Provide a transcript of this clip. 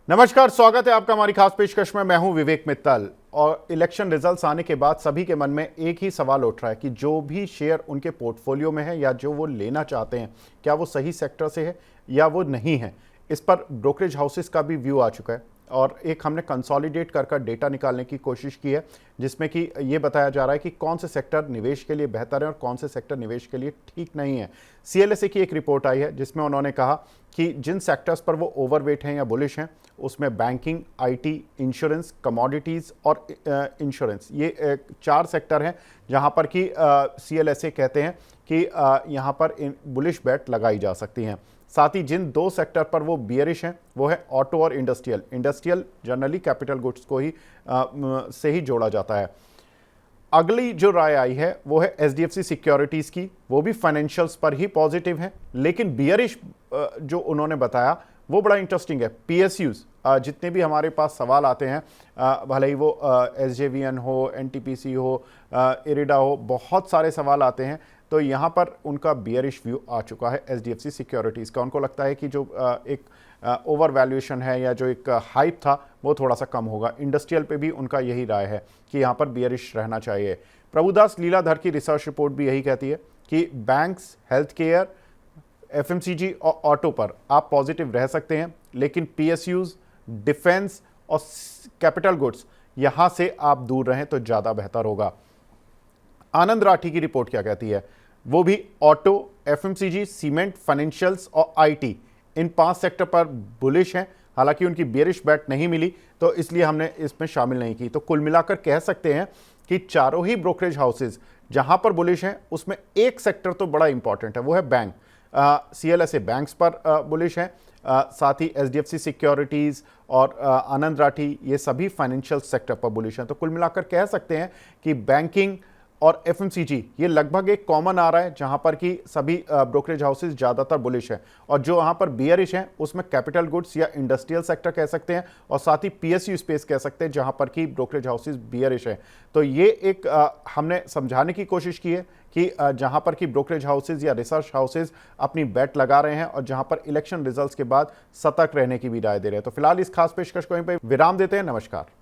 नमस्कार, स्वागत है आपका हमारी खास पेशकश में। मैं हूं विवेक मित्तल। और इलेक्शन रिजल्ट्स आने के बाद सभी के मन में एक ही सवाल उठ रहा है कि जो भी शेयर उनके पोर्टफोलियो में है या जो वो लेना चाहते हैं, क्या वो सही सेक्टर से है या वो नहीं है। इस पर ब्रोकरेज हाउसेस का भी व्यू आ चुका है और एक हमने कंसोलिडेट कर डेटा निकालने की कोशिश की है, जिसमें कि ये बताया जा रहा है कि कौन से सेक्टर निवेश के लिए बेहतर है और कौन से सेक्टर निवेश के लिए ठीक नहीं है। CLSA की एक रिपोर्ट आई है जिसमें उन्होंने कहा कि जिन सेक्टर्स पर वो ओवरवेट हैं या बुलिश हैं, उसमें बैंकिंग, IT, इंश्योरेंस, कमोडिटीज़ और इंश्योरेंस, ये 4 सेक्टर हैं जहां पर कि CLSA कहते हैं कि यहां पर बुलिश बेट लगाई जा सकती हैं। साथ ही जिन 2 सेक्टर पर वो बियरिश हैं वो है ऑटो और industrial. Industrial generally capital goods को ही से ही जोड़ा जाता है। अगली जो राय आई है वो है HDFC सिक्योरिटीज़ की, वो भी फाइनेंशियल्स पर ही पॉजिटिव है, लेकिन बियरिश जो उन्होंने बताया वो बड़ा इंटरेस्टिंग है। PSUs, जितने भी हमारे पास सवाल आते हैं, भले ही वो SJVN हो, NTPC हो, इरिडा हो, बहुत सारे सवाल आते हैं, तो यहाँ पर उनका बियरिश व्यू आ चुका है HDFC सिक्योरिटीज़ का। उनको लगता है कि जो एक ओवर वैल्यूएशन है या जो एक हाइप था वो थोड़ा सा कम होगा। इंडस्ट्रियल पे भी उनका यही राय है कि यहाँ पर बियरिश रहना चाहिए। प्रभुदास लीलाधर की रिसर्च रिपोर्ट भी यही कहती है कि बैंक्स, हेल्थ केयर, FMCG और ऑटो पर आप पॉजिटिव रह सकते हैं, लेकिन PSUs, डिफेंस और कैपिटल गुड्स, यहाँ से आप दूर रहें तो ज़्यादा बेहतर होगा। आनंद राठी की रिपोर्ट क्या कहती है? वो भी ऑटो, FMCG, सीमेंट, फाइनेंशियल्स और IT, इन 5 सेक्टर पर बुलिश हैं। हालांकि उनकी बेरिश बैट नहीं मिली तो इसलिए हमने इसमें शामिल नहीं की। तो कुल मिलाकर कह सकते हैं कि चारों ही ब्रोकरेज हाउसेज जहां पर बुलिश हैं उसमें एक सेक्टर तो बड़ा इंपॉर्टेंट है, वो है बैंक। CLSA बैंक्स पर बुलिश हैं, साथ ही HDFC सिक्योरिटीज़ और आनंद राठी, ये सभी फाइनेंशियल सेक्टर पर बुलिश हैं। तो कुल मिलाकर कह सकते हैं कि बैंकिंग और FMCG ये लगभग एक कॉमन आ रहा है, जहां पर कि सभी ब्रोकरेज हाउसेज ज़्यादातर बुलिश हैं, और जो वहां पर बियरिश हैं उसमें कैपिटल गुड्स या इंडस्ट्रियल सेक्टर कह सकते हैं, और साथ ही PSU स्पेस कह सकते हैं जहां पर कि ब्रोकरेज हाउसेज बियरिश हैं। तो ये एक हमने समझाने की कोशिश की है कि जहां पर कि ब्रोकरेज हाउसेज या रिसर्च हाउसेज अपनी बेट लगा रहे हैं और जहां पर इलेक्शन रिजल्ट्स के बाद सतर्क रहने की भी राय दे रहे हैं। तो फिलहाल इस खास पेशकश को यहीं पर विराम देते हैं। नमस्कार।